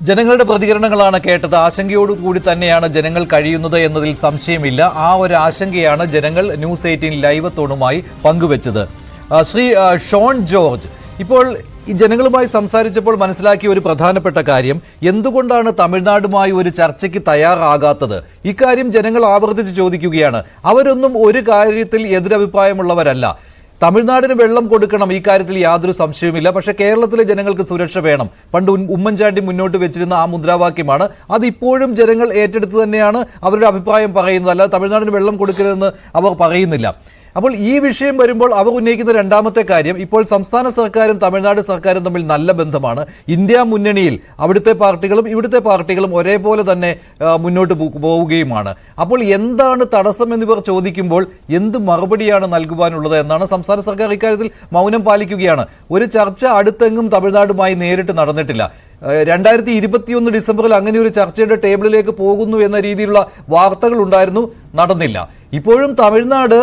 ജനങ്ങളുടെ പ്രതികരണങ്ങളാണ് കേട്ടത്. ആശങ്കയോടുകൂടി തന്നെയാണ് ജനങ്ങൾ കഴിയുന്നത് എന്നതിൽ സംശയമില്ല. ആ ഒരു ആശങ്കയാണ് ജനങ്ങൾ ന്യൂസ് 18 ലൈവത്തോണുമായി പങ്കുവച്ചത്. ശ്രീ ഷോൺ ജോർജ്, ഇപ്പോൾ ഈ ജനങ്ങളുമായി സംസാരിച്ചപ്പോൾ മനസ്സിലാക്കിയ ഒരു പ്രധാനപ്പെട്ട കാര്യം, എന്തുകൊണ്ടാണ് തമിഴ്നാടുമായി ഒരു ചർച്ചയ്ക്ക് തയ്യാറാകാത്തത്? ഇക്കാര്യം ജനങ്ങൾ ആവർത്തിച്ച് ചോദിക്കുകയാണ്. അവരൊന്നും ഒരു കാര്യത്തിൽ എതിരഭിപ്രായമുള്ളവരല്ല. തമിഴ്നാടിന് വെള്ളം കൊടുക്കണം, ഈ കാര്യത്തിൽ യാതൊരു സംശയവുമില്ല. പക്ഷേ കേരളത്തിലെ ജനങ്ങൾക്ക് സുരക്ഷ വേണം. പണ്ട് ഉമ്മൻചാണ്ടി മുന്നോട്ട് വെച്ചിരുന്ന ആ മുദ്രാവാക്യമാണ്. അതിപ്പോഴും ജനങ്ങൾ ഏറ്റെടുത്ത് തന്നെയാണ് അവരുടെ അഭിപ്രായം പറയുന്നത്. അല്ലാതെ തമിഴ്നാടിന് വെള്ളം കൊടുക്കരുതെന്ന് അവർ പറയുന്നില്ല. അപ്പോൾ ഈ വിഷയം വരുമ്പോൾ അവർ ഉന്നയിക്കുന്ന രണ്ടാമത്തെ കാര്യം, ഇപ്പോൾ സംസ്ഥാന സർക്കാരും തമിഴ്നാട് സർക്കാരും തമ്മിൽ നല്ല ബന്ധമാണ്. ഇന്ത്യ മുന്നണിയിൽ അവിടുത്തെ പാർട്ടികളും ഇവിടുത്തെ പാർട്ടികളും ഒരേപോലെ തന്നെ മുന്നോട്ട് പോവുകയുമാണ്. അപ്പോൾ എന്താണ് തടസ്സം എന്നിവർ ചോദിക്കുമ്പോൾ എന്ത് മറുപടിയാണ് നൽകുവാനുള്ളത് എന്നാണ്. സംസ്ഥാന സർക്കാർ ഇക്കാര്യത്തിൽ മൗനം പാലിക്കുകയാണ്. ഒരു ചർച്ച അടുത്തെങ്ങും തമിഴ്നാടുമായി നേരിട്ട് നടന്നിട്ടില്ല. 2021 ഡിസംബറിൽ അങ്ങനെ ഒരു ചർച്ചയുടെ ടേബിളിലേക്ക് പോകുന്നു എന്ന രീതിയിലുള്ള വാർത്തകൾ ഉണ്ടായിരുന്നു, നടന്നില്ല. ഇപ്പോഴും തമിഴ്നാട്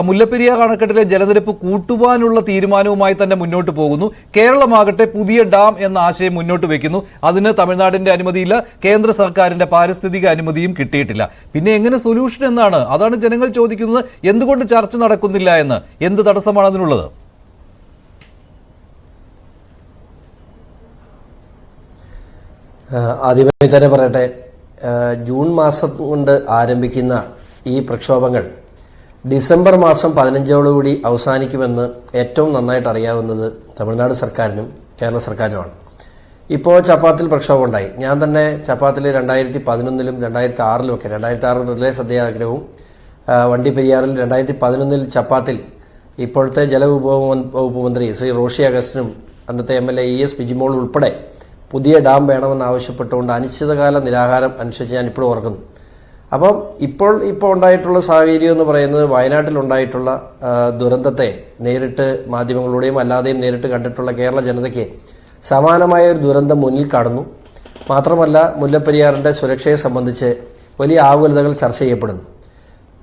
മുല്ലപ്പെരിയാർ അണക്കെട്ടിലെ ജലനിരപ്പ് കൂട്ടുവാനുള്ള തീരുമാനവുമായി തന്നെ മുന്നോട്ട് പോകുന്നു. കേരളമാകട്ടെ പുതിയ ഡാം എന്ന ആശയം മുന്നോട്ട് വെക്കുന്നു. അതിന് തമിഴ്നാടിന്റെ അനുമതിയില്ല, കേന്ദ്ര സർക്കാരിന്റെ പാരിസ്ഥിതിക അനുമതിയും കിട്ടിയിട്ടില്ല. പിന്നെ എങ്ങനെ സൊല്യൂഷൻ എന്നാണ്? അതാണ് ജനങ്ങൾ ചോദിക്കുന്നത്. എന്തുകൊണ്ട് ചർച്ച നടക്കുന്നില്ല എന്ന്, എന്ത് തടസ്സമാണ് അതിനുള്ളത്? ആദ്യമായി തന്നെ പറയട്ടെ, ജൂൺ മാസം കൊണ്ട് ആരംഭിക്കുന്ന ഈ പ്രക്ഷോഭങ്ങൾ ഡിസംബർ മാസം 15ഓടുകൂടി അവസാനിക്കുമെന്ന് ഏറ്റവും നന്നായിട്ട് അറിയാവുന്നത് തമിഴ്നാട് സർക്കാരിനും കേരള സർക്കാരിനുമാണ്. ഇപ്പോൾ ചപ്പാത്തിൽ പ്രക്ഷോഭം ഉണ്ടായി. ഞാൻ തന്നെ ചപ്പാത്തിൽ 2011-ലും 2006-ലും ഒക്കെ, 2006 റിലേ സത്യാഗ്രഹവും വണ്ടിപ്പെരിയാറിൽ 2011 ചപ്പാത്തിൽ ഇപ്പോഴത്തെ ജലവിഭവ വകുപ്പ് മന്ത്രി ശ്രീ റോഷി അഗസ്റ്റിനും അന്നത്തെ MLA ES ബിജിമോൾ ഉൾപ്പെടെ പുതിയ ഡാം വേണമെന്ന് ആവശ്യപ്പെട്ടുകൊണ്ട് അനിശ്ചിതകാല നിരാഹാരം അനുസരിച്ച് ഞാൻ ഇപ്പോഴും ഓർക്കുന്നു. അപ്പം ഇപ്പോൾ ഉണ്ടായിട്ടുള്ള സാഹചര്യം എന്ന് പറയുന്നത്, വയനാട്ടിലുണ്ടായിട്ടുള്ള ദുരന്തത്തെ നേരിട്ട് മാധ്യമങ്ങളിലൂടെയും അല്ലാതെയും നേരിട്ട് കണ്ടിട്ടുള്ള കേരള ജനതയ്ക്ക് സമാനമായ ഒരു ദുരന്തം മുന്നിൽ കാണുന്നു. മാത്രമല്ല, മുല്ലപ്പെരിയാറിന്റെ സുരക്ഷയെ സംബന്ധിച്ച് വലിയ ആകുലതകൾ ചർച്ച ചെയ്യപ്പെടുന്നു.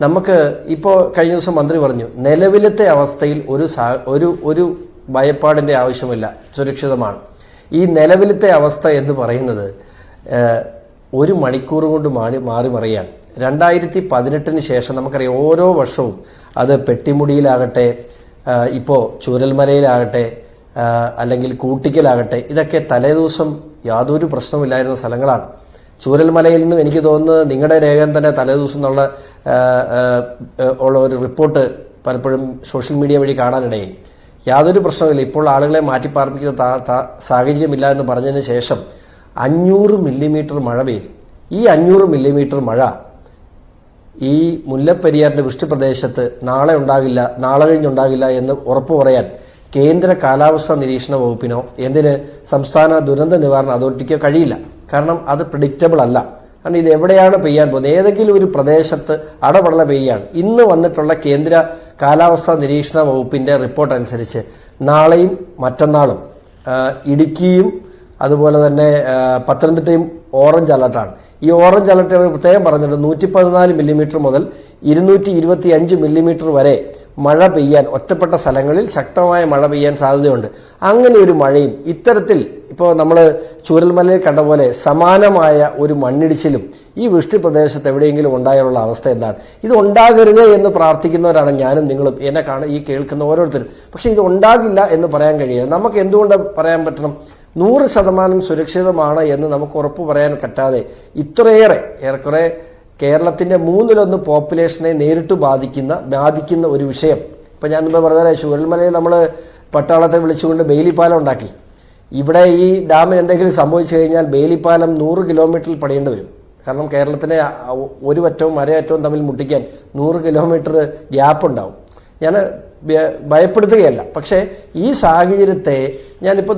നമുക്ക് ഇപ്പോൾ കഴിഞ്ഞ ദിവസം മന്ത്രി പറഞ്ഞു, നിലവിലത്തെ അവസ്ഥയിൽ ഒരു ഭയപ്പാടിന്റെ ആവശ്യമില്ല, സുരക്ഷിതമാണ്. ഈ നിലവിലത്തെ അവസ്ഥ എന്ന് പറയുന്നത് ഒരു മണിക്കൂർ കൊണ്ട് മാറി മറിയാണ്. 2018 ശേഷം നമുക്കറിയാം, ഓരോ വർഷവും അത് പെട്ടിമുടിയിലാകട്ടെ, ഇപ്പോൾ ചൂരൽമലയിലാകട്ടെ, അല്ലെങ്കിൽ കൂട്ടിക്കലാകട്ടെ, ഇതൊക്കെ തലേദിവസം യാതൊരു പ്രശ്നമില്ലായിരുന്ന സ്ഥലങ്ങളാണ്. ചൂരൽമലയിൽ നിന്നും എനിക്ക് തോന്നുന്നത് നിങ്ങളുടെ രേഖൻ തന്നെ തലേദിവസം ഉള്ള ഒരു റിപ്പോർട്ട് പലപ്പോഴും സോഷ്യൽ മീഡിയ വഴി കാണാനിടയായി. യാതൊരു പ്രശ്നമില്ല, ഇപ്പോൾ ആളുകളെ മാറ്റിപ്പാർപ്പിക്കുന്ന സാഹചര്യമില്ല എന്ന് പറഞ്ഞതിന് ശേഷം 500 മില്ലിമീറ്റർ മഴ പെയ്യും. ഈ 500 മില്ലിമീറ്റർ മഴ ഈ മുല്ലപ്പെരിയാറിന്റെ വൃഷ്ടിപ്രദേശത്ത് നാളെ ഉണ്ടാകില്ല, നാളെ കഴിഞ്ഞുണ്ടാകില്ല എന്ന് ഉറപ്പു പറയാൻ കേന്ദ്ര കാലാവസ്ഥാ നിരീക്ഷണ വകുപ്പിനോ എന്തിന് സംസ്ഥാന ദുരന്ത നിവാരണ അതോറിറ്റിക്കോ കഴിയില്ല. കാരണം അത് പ്രിഡിക്റ്റബിൾ അല്ല. കാരണം ഇത് എവിടെയാണ് പെയ്യാൻ പോകുന്നത്? ഏതെങ്കിലും ഒരു പ്രദേശത്ത് അടപടല പെയ്യാണ്. ഇന്ന് വന്നിട്ടുള്ള കേന്ദ്ര കാലാവസ്ഥാ നിരീക്ഷണ വകുപ്പിന്റെ റിപ്പോർട്ട് അനുസരിച്ച് നാളെയും മറ്റന്നാളും ഇടുക്കിയും അതുപോലെ തന്നെ പത്തനംതിട്ടയും ഓറഞ്ച് അലർട്ടാണ്. ഈ ഓറഞ്ച് അലർട്ട് പ്രത്യേകം പറഞ്ഞിട്ടുണ്ട്, 114 മില്ലിമീറ്റർ മുതൽ 225 മില്ലിമീറ്റർ വരെ മഴ പെയ്യാൻ, ഒറ്റപ്പെട്ട സ്ഥലങ്ങളിൽ ശക്തമായ മഴ പെയ്യാൻ സാധ്യതയുണ്ട്. അങ്ങനെ ഒരു മഴയും ഇത്തരത്തിൽ ഇപ്പോൾ നമ്മൾ ചൂരൽമലയിൽ കണ്ട പോലെ സമാനമായ ഒരു മണ്ണിടിച്ചിലും ഈ വൃഷ്ടിപ്രദേശത്ത് എവിടെയെങ്കിലും ഉണ്ടായുള്ള അവസ്ഥ എന്താണ്? ഇത് ഉണ്ടാകരുത് എന്ന് പ്രാർത്ഥിക്കുന്നവരാണ് ഞാനും നിങ്ങളും, എന്നെ ഈ കേൾക്കുന്ന ഓരോരുത്തരും. പക്ഷെ ഇത് ഉണ്ടാകില്ല എന്ന് പറയാൻ കഴിയില്ല. നമുക്ക് എന്തുകൊണ്ട് പറയാൻ പറ്റണം? 100% സുരക്ഷിതമാണ് എന്ന് നമുക്ക് ഉറപ്പ് പറയാൻ പറ്റാതെ ഏറെക്കുറെ കേരളത്തിന്റെ 1/3 പോപ്പുലേഷനെ നേരിട്ട് ബാധിക്കുന്ന ഒരു വിഷയം. ഇപ്പൊ ഞാൻ മുമ്പ് പറഞ്ഞാലേ, ചൂരൽമലയിൽ നമ്മൾ പട്ടാളത്തെ വിളിച്ചുകൊണ്ട് ബെയിലിപ്പാലം ഉണ്ടാക്കി. ഇവിടെ ഈ ഡാമിന് എന്തെങ്കിലും സംഭവിച്ചു കഴിഞ്ഞാൽ ബെയിലിപ്പാലം 100 കിലോമീറ്ററിൽ പണിയേണ്ടി വരും. കാരണം കേരളത്തിലെ ഒരു അറ്റവും അരയറ്റവും തമ്മിൽ മുട്ടിക്കാൻ 100 കിലോമീറ്റർ ഗ്യാപ്പ് ഉണ്ടാവും. ഞാൻ ഭയപ്പെടുത്തുകയല്ല, പക്ഷേ ഈ സാഹചര്യത്തെ ഞാനിപ്പോൾ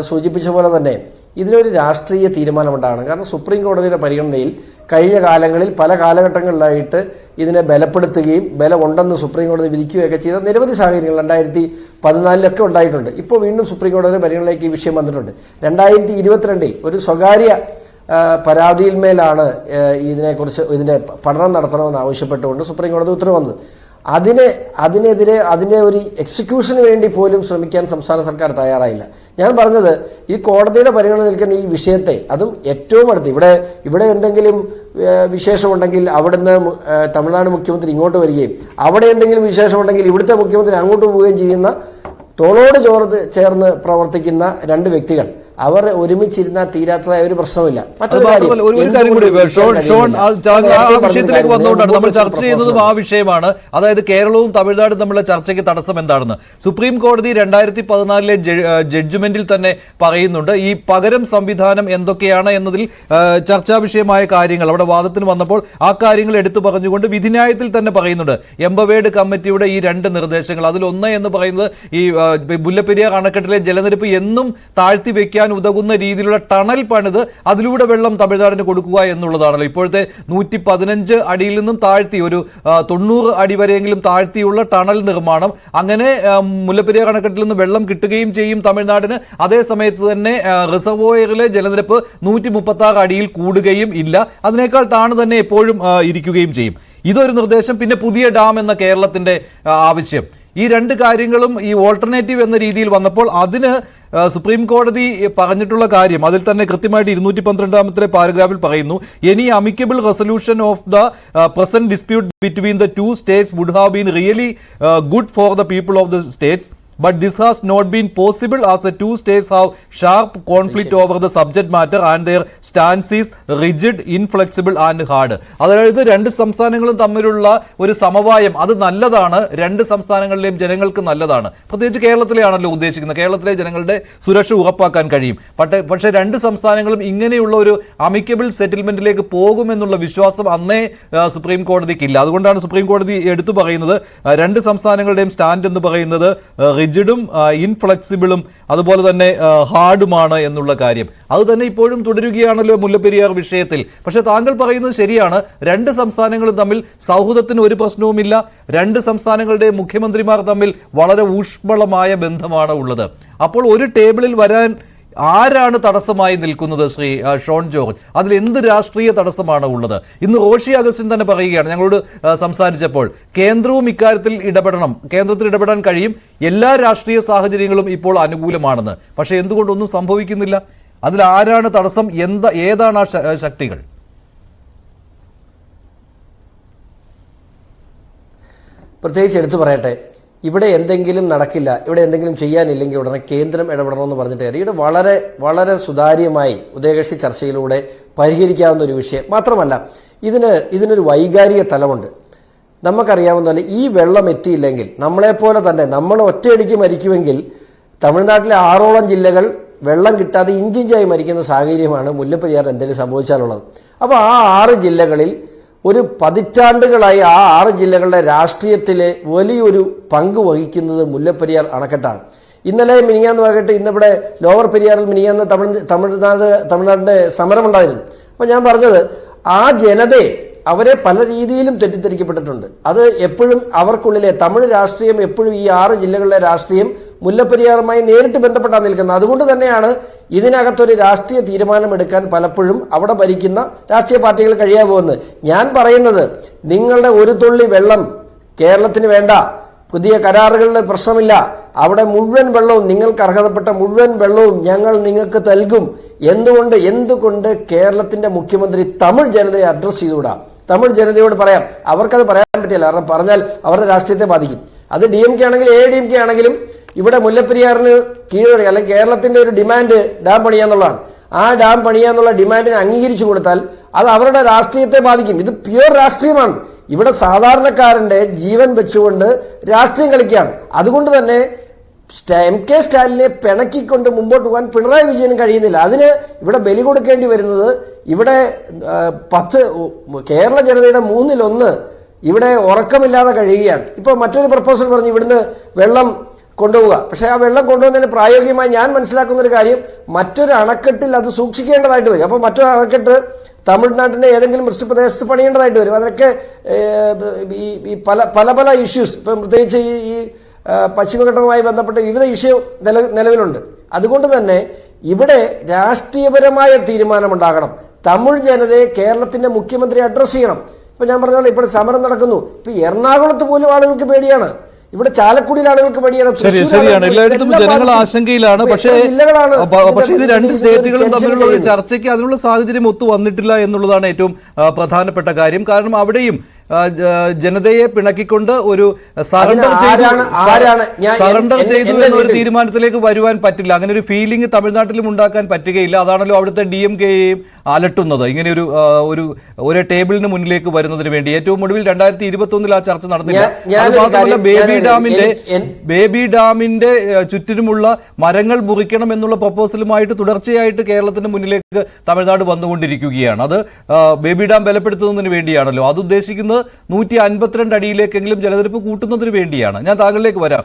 സൂചിപ്പിച്ച പോലെ തന്നെ ഇതിനൊരു രാഷ്ട്രീയ തീരുമാനമുണ്ടാകണം. കാരണം സുപ്രീം കോടതിയുടെ പരിഗണനയിൽ കഴിഞ്ഞ കാലങ്ങളിൽ പല കാലഘട്ടങ്ങളിലായിട്ട് ഇതിനെ ബലപ്പെടുത്തുകയും ബലമുണ്ടെന്ന് സുപ്രീം കോടതി വിധിക്കുകയൊക്കെ ചെയ്ത നിരവധി സാഹചര്യങ്ങൾ 2014 ഉണ്ടായിട്ടുണ്ട്. ഇപ്പോൾ വീണ്ടും സുപ്രീം കോടതിയുടെ പരിഗണനയിലേക്ക് ഈ വിഷയം വന്നിട്ടുണ്ട്. 2022 ഒരു സ്വകാര്യ പരാതിയിന്മേലാണ് ഇതിന്റെ പഠനം നടത്തണമെന്ന് ആവശ്യപ്പെട്ടുകൊണ്ട് സുപ്രീം കോടതി ഉത്തരവ് വന്നത്. അതിന്റെ ഒരു എക്സിക്യൂഷന് വേണ്ടി പോലും ശ്രമിക്കാൻ സംസ്ഥാന സർക്കാർ തയ്യാറായില്ല. ഞാൻ പറഞ്ഞത് ഈ കോടതിയുടെ പരിഗണന നിൽക്കുന്ന ഈ വിഷയത്തെ, അതും ഏറ്റവും അടുത്ത് ഇവിടെ എന്തെങ്കിലും വിശേഷമുണ്ടെങ്കിൽ അവിടുന്ന് തമിഴ്നാട് മുഖ്യമന്ത്രി ഇങ്ങോട്ട് വരികയും അവിടെ എന്തെങ്കിലും വിശേഷമുണ്ടെങ്കിൽ ഇവിടുത്തെ മുഖ്യമന്ത്രി അങ്ങോട്ട് പോവുകയും ചെയ്യുന്ന തോളോട് ചേർന്ന് പ്രവർത്തിക്കുന്ന രണ്ട് വ്യക്തികൾ, അവർ ഒരുമിച്ചിരുന്ന തീരാത്തതായ ഒരു പ്രശ്നമില്ല. ഒരു കാര്യം കൂടി ഷോൺ, ആ വിഷയത്തിലേക്ക് വന്നുകൊണ്ടാണ് നമ്മൾ ചർച്ച ചെയ്യുന്നതും ആ വിഷയമാണ്. അതായത് കേരളവും തമിഴ്നാടും തമ്മിലുള്ള ചർച്ചയ്ക്ക് തടസ്സം എന്താണെന്ന് സുപ്രീം കോടതി 2014 ജഡ്ജ്മെന്റിൽ തന്നെ പറയുന്നുണ്ട്. ഈ പകരം സംവിധാനം എന്തൊക്കെയാണ് എന്നതിൽ ചർച്ചാ വിഷയമായ കാര്യങ്ങൾ അവിടെ വാദത്തിന് വന്നപ്പോൾ ആ കാര്യങ്ങൾ എടുത്തു പറഞ്ഞുകൊണ്ട് വിധിന്യായത്തിൽ തന്നെ പറയുന്നുണ്ട്. എംപവേർഡ് കമ്മിറ്റിയുടെ ഈ 2 നിർദ്ദേശങ്ങൾ, അതിലൊന്ന് എന്ന് പറയുന്നത് ഈ മുല്ലപ്പെരിയാർ അണക്കെട്ടിലെ ജലനിരപ്പ് എന്നും താഴ്ത്തി വെക്കാൻ ഉതകുന്ന രീതിയിലുള്ള ടണൽ പണിത് അതിലൂടെ വെള്ളം തമിഴ്നാടിന് കൊടുക്കുക എന്നുള്ളതാണല്ലോ. ഇപ്പോഴത്തെ 115 അടിയിൽ നിന്നും താഴ്ത്തി ഒരു 90 അടി വരെയെങ്കിലും താഴ്ത്തിയുള്ള ടണൽ നിർമ്മാണം, അങ്ങനെ മുല്ലപ്പെരിയാർ അണക്കെട്ടിൽ നിന്ന് വെള്ളം കിട്ടുകയും ചെയ്യും തമിഴ്നാടിന്. അതേ സമയത്ത് തന്നെ റിസർവോയറിലെ ജലനിരപ്പ് 136 അടിയിൽ കൂടുകയും ഇല്ല, അതിനേക്കാൾ താണു തന്നെ എപ്പോഴും ഇരിക്കുകയും ചെയ്യും. ഇതൊരു നിർദ്ദേശം. പിന്നെ പുതിയ ഡാം എന്ന കേരളത്തിന്റെ ആവശ്യം, ഈ 2 കാര്യങ്ങളും ഈ ഓൾട്ടർനേറ്റീവ് എന്ന രീതിയിൽ വന്നപ്പോൾ അതിന് സുപ്രീം കോടതി പറഞ്ഞിട്ടുള്ള കാര്യം അതിൽ തന്നെ കൃത്യമായിട്ട് 212 പാരഗ്രാഫിൽ പറയുന്നു, any amicable resolution of the present dispute between the 2 states would have been really good for the people of the states. But this has not been possible as the 2 states have sharp conflict over the subject matter and their stance is rigid, inflexible and hard. അതായത് 2 സംസ്ഥാനങ്ങളും തമ്മിലുള്ള ഒരു സമവായം അത് നല്ലതാണ്, 2 സംസ്ഥാനങ്ങളിലെയും ജനങ്ങൾക്ക് നല്ലതാണ്. പ്രത്യേകിച്ച് കേരളത്തിലെയാണല്ലോ ഉദ്ദേശിക്കുന്നത്, കേരളത്തിലെ ജനങ്ങളുടെ സുരക്ഷ ഉറപ്പാക്കാൻ കഴിയും. പക്ഷേ 2 സംസ്ഥാനങ്ങളും ഇങ്ങനെയുള്ള ഒരു അമിക്കബിൾ സെറ്റിൽമെന്റിലേക്ക് പോകുമെന്നുള്ള വിശ്വാസം അന്നേ സുപ്രീം കോടതിക്കില്ല. അതുകൊണ്ടാണ് സുപ്രീം കോടതി എടുത്തു പറയുന്നത് 2 സംസ്ഥാനങ്ങളുടെയും സ്റ്റാൻഡ് എന്ന് പറയുന്നത് റിജിഡും ഇൻഫ്ലെക്സിബിളും അതുപോലെ തന്നെ ഹാർഡുമാണ് എന്നുള്ള കാര്യം. അത് തന്നെ ഇപ്പോഴും തുടരുകയാണല്ലോ മുല്ലപ്പെരിയാർ വിഷയത്തിൽ. പക്ഷെ താങ്കൾ പറയുന്നത് ശരിയാണ്, 2 സംസ്ഥാനങ്ങളും തമ്മിൽ സൗഹൃദത്തിന് ഒരു പ്രശ്നവുമില്ല. 2 സംസ്ഥാനങ്ങളുടെ മുഖ്യമന്ത്രിമാർ തമ്മിൽ വളരെ ഊഷ്മളമായ ബന്ധമാണ് ഉള്ളത്. അപ്പോൾ ഒരു ടേബിളിൽ വരാൻ ആരാണ് തടസ്സമായി നിൽക്കുന്നത്? ശ്രീ ഷോൺ ജോർജ്, അതിൽ എന്ത് രാഷ്ട്രീയ തടസ്സമാണ് ഉള്ളത്? ഇന്ന് റോഷി അഗസ്റ്റിൻ തന്നെ പറയുകയാണ്, ഞങ്ങളോട് സംസാരിച്ചപ്പോൾ, കേന്ദ്രവും ഇക്കാര്യത്തിൽ ഇടപെടണം, കേന്ദ്രത്തിൽ ഇടപെടാൻ കഴിയും, എല്ലാ രാഷ്ട്രീയ സാഹചര്യങ്ങളും ഇപ്പോൾ അനുകൂലമാണെന്ന്. പക്ഷെ എന്തുകൊണ്ടൊന്നും സംഭവിക്കുന്നില്ല? അതിൽ ആരാണ് തടസ്സം? ഏതാണ് ആ ശക്തികൾ? പ്രത്യേകിച്ച് എടുത്തു പറയട്ടെ, ഇവിടെ എന്തെങ്കിലും നടക്കില്ല, ഇവിടെ എന്തെങ്കിലും ചെയ്യാനില്ലെങ്കിൽ ഉടനെ കേന്ദ്രം ഇടപെടണമെന്ന് പറഞ്ഞിട്ട് ഇവിടെ വളരെ വളരെ സുതാര്യമായി ഉഭയകക്ഷി ചർച്ചയിലൂടെ പരിഹരിക്കാവുന്ന ഒരു വിഷയം മാത്രമല്ല, ഇതിനൊരു വൈകാരിക തലമുണ്ട്. നമുക്കറിയാവുന്ന പോലെ ഈ വെള്ളം എത്തിയില്ലെങ്കിൽ നമ്മളെപ്പോലെ തന്നെ നമ്മൾ ഒറ്റയടിക്ക് മരിക്കുമെങ്കിൽ തമിഴ്നാട്ടിലെ 6ഓളം ജില്ലകൾ വെള്ളം കിട്ടാതെ ഇഞ്ചിഞ്ചായി മരിക്കുന്ന സാഹചര്യമാണ് മുല്ലപ്പെരിയാർ എന്തെങ്കിലും സംഭവിച്ചാലുള്ളത്. അപ്പോൾ ആ 6 ജില്ലകളിൽ ഒരു പതിറ്റാണ്ടുകളായി ആ 6 ജില്ലകളുടെ രാഷ്ട്രീയത്തിലെ വലിയൊരു പങ്ക് വഹിക്കുന്നത് മുല്ലപ്പെരിയാർ അണക്കെട്ടാണ്. ഇന്നലെ മിനിങ്ങാന്ന് ആകട്ടെ, ഇന്നിവിടെ ലോവർ പെരിയാറിൽ മിനിങ്ങാന്ന് തമിഴ്നാടിന്റെ സമരമുണ്ടായിരുന്നു. അപ്പോൾ ഞാൻ പറഞ്ഞത്, ആ ജനതയെ അവരെ പല രീതിയിലും തെറ്റിദ്ധരിക്കപ്പെട്ടിട്ടുണ്ട്. അത് എപ്പോഴും അവർക്കുള്ളിലെ തമിഴ് രാഷ്ട്രീയം എപ്പോഴും ഈ 6 ജില്ലകളിലെ രാഷ്ട്രീയം മുല്ലപ്പെരിയാറുമായി നേരിട്ട് ബന്ധപ്പെട്ടാണ് നിൽക്കുന്നത്. അതുകൊണ്ട് തന്നെയാണ് ഇതിനകത്തൊരു രാഷ്ട്രീയ തീരുമാനമെടുക്കാൻ പലപ്പോഴും അവിടെ ഭരിക്കുന്ന രാഷ്ട്രീയ പാർട്ടികൾ കഴിയാൻ പോകുന്നത്. ഞാൻ പറയുന്നത്, നിങ്ങളുടെ ഒരു തുള്ളി വെള്ളം കേരളത്തിന് വേണ്ട, പുതിയ കരാറുകളുടെ പ്രശ്നമില്ല, അവിടെ മുഴുവൻ വെള്ളവും, നിങ്ങൾക്ക് അർഹതപ്പെട്ട മുഴുവൻ വെള്ളവും ഞങ്ങൾ നിങ്ങൾക്ക് നൽകും. എന്തുകൊണ്ട് കേരളത്തിന്റെ മുഖ്യമന്ത്രി തമിഴ് ജനതയെ അഡ്രസ് ചെയ്തുകൂടാ? തമിഴ് ജനതയോട് പറയാം. അവർക്കത് പറയാൻ പറ്റില്ല, കാരണം പറഞ്ഞാൽ അവരുടെ രാഷ്ട്രീയത്തെ ബാധിക്കും. അത് DMK ആണെങ്കിലും ADMK ആണെങ്കിലും ഇവിടെ മുല്ലപ്പെരിയാറിന് കീഴടങ്ങി, അല്ലെങ്കിൽ കേരളത്തിന്റെ ഒരു ഡിമാൻഡ് ഡാം പണിയാന്നുള്ളതാണ്. ആ ഡാം പണിയാന്നുള്ള ഡിമാൻഡിനെ അംഗീകരിച്ചു കൊടുത്താൽ അത് അവരുടെ രാഷ്ട്രീയത്തെ ബാധിക്കും. ഇത് പ്യുവർ രാഷ്ട്രീയമാണ്. ഇവിടെ സാധാരണക്കാരന്റെ ജീവൻ വെച്ചുകൊണ്ട് രാഷ്ട്രീയം കളിക്കുകയാണ്. അതുകൊണ്ട് തന്നെ MK സ്റ്റാലിനെ പിണക്കിക്കൊണ്ട് മുമ്പോട്ട് പോകാൻ പിണറായി വിജയനും കഴിയുന്നില്ല. അതിന് ഇവിടെ ബലി കൊടുക്കേണ്ടി വരുന്നത്, ഇവിടെ കേരള ജനതയുടെ 1/3 ഇവിടെ ഉറക്കമില്ലാതെ കഴിയുകയാണ്. ഇപ്പോൾ മറ്റൊരു പ്രപ്പോസൽ പറഞ്ഞു ഇവിടുന്ന് വെള്ളം കൊണ്ടുപോവുക. പക്ഷേ ആ വെള്ളം കൊണ്ടുപോകുന്നതിന് പ്രായോഗികമായി ഞാൻ മനസ്സിലാക്കുന്ന ഒരു കാര്യം, മറ്റൊരു അണക്കെട്ടിൽ അത് സൂക്ഷിക്കേണ്ടതായിട്ട് വരും. അപ്പോൾ മറ്റൊരു അണക്കെട്ട് തമിഴ്നാട്ടിന്റെ ഏതെങ്കിലും വൃഷ്ടിപ്രദേശത്ത് പണിയേണ്ടതായിട്ട് വരും. അതൊക്കെ ഈ പല ഇഷ്യൂസ്, ഇപ്പം പ്രത്യേകിച്ച് ഈ പശ്ചിമഘട്ടവുമായി ബന്ധപ്പെട്ട വിവിധ ഇഷ്യൂ നിലവിലുണ്ട്. അതുകൊണ്ട് തന്നെ ഇവിടെ രാഷ്ട്രീയപരമായ തീരുമാനമുണ്ടാകണം. തമിഴ് ജനതയെ കേരളത്തിന്റെ മുഖ്യമന്ത്രി അഡ്രസ് ചെയ്യണം. ഇപ്പൊ ഞാൻ പറഞ്ഞ പോലെ ഇപ്പോൾ സമരം നടക്കുന്നു. ഇപ്പൊ എറണാകുളത്ത് പോലും ആളുകൾക്ക് പേടിയാണ്, ഇവിടെ ചാലക്കുടിയിൽ ആളുകൾക്ക് പേടിയാണ്. ശരിയാണ്, എല്ലായിടത്തും ജനങ്ങൾ ആശങ്കയിലാണ്. പക്ഷേ ഇത് രണ്ട് സ്റ്റേറ്റുകളും തമ്മിലുള്ള ഒരു ചർച്ചയ്ക്ക് അതിനുള്ള സാഹചര്യം ഒത്തു വന്നിട്ടില്ല എന്നുള്ളതാണ് ഏറ്റവും പ്രധാനപ്പെട്ട കാര്യം. കാരണം അവിടെയും ജനതയെ പിണക്കിക്കൊണ്ട് ഒരു സറണ്ടർ ചെയ്തു എന്നൊരു തീരുമാനത്തിലേക്ക് വരുവാൻ പറ്റില്ല. അങ്ങനെ ഒരു ഫീലിംഗ് തമിഴ്നാട്ടിലും ഉണ്ടാക്കാൻ പറ്റുകയില്ല. അതാണല്ലോ അവിടുത്തെ DMK-യെയും അലട്ടുന്നത്, ഇങ്ങനെ ഒരു ടേബിളിന് മുന്നിലേക്ക് വരുന്നതിന് വേണ്ടി. ഏറ്റവും ഒടുവിൽ 2021 ആ ചർച്ച നടന്നില്ല. അത് മാത്രമല്ല ബേബി ഡാമിന്റെ ചുറ്റിനുമുള്ള മരങ്ങൾ മുറിക്കണം എന്നുള്ള പ്രപ്പോസലുമായിട്ട് തുടർച്ചയായിട്ട് കേരളത്തിന്റെ മുന്നിലേക്ക് തമിഴ്നാട് വന്നുകൊണ്ടിരിക്കുകയാണ്. അത് ബേബി ഡാം ബലപ്പെടുത്തുന്നതിന് വേണ്ടിയാണല്ലോ. അത് ഉദ്ദേശിക്കുന്നത് 152 അടിയിലേക്കെങ്കിലും ജലനിരപ്പ് കൂട്ടുന്നതിന് വേണ്ടിയാണ്. ഞാൻ താങ്കളിലേക്ക് വരാം.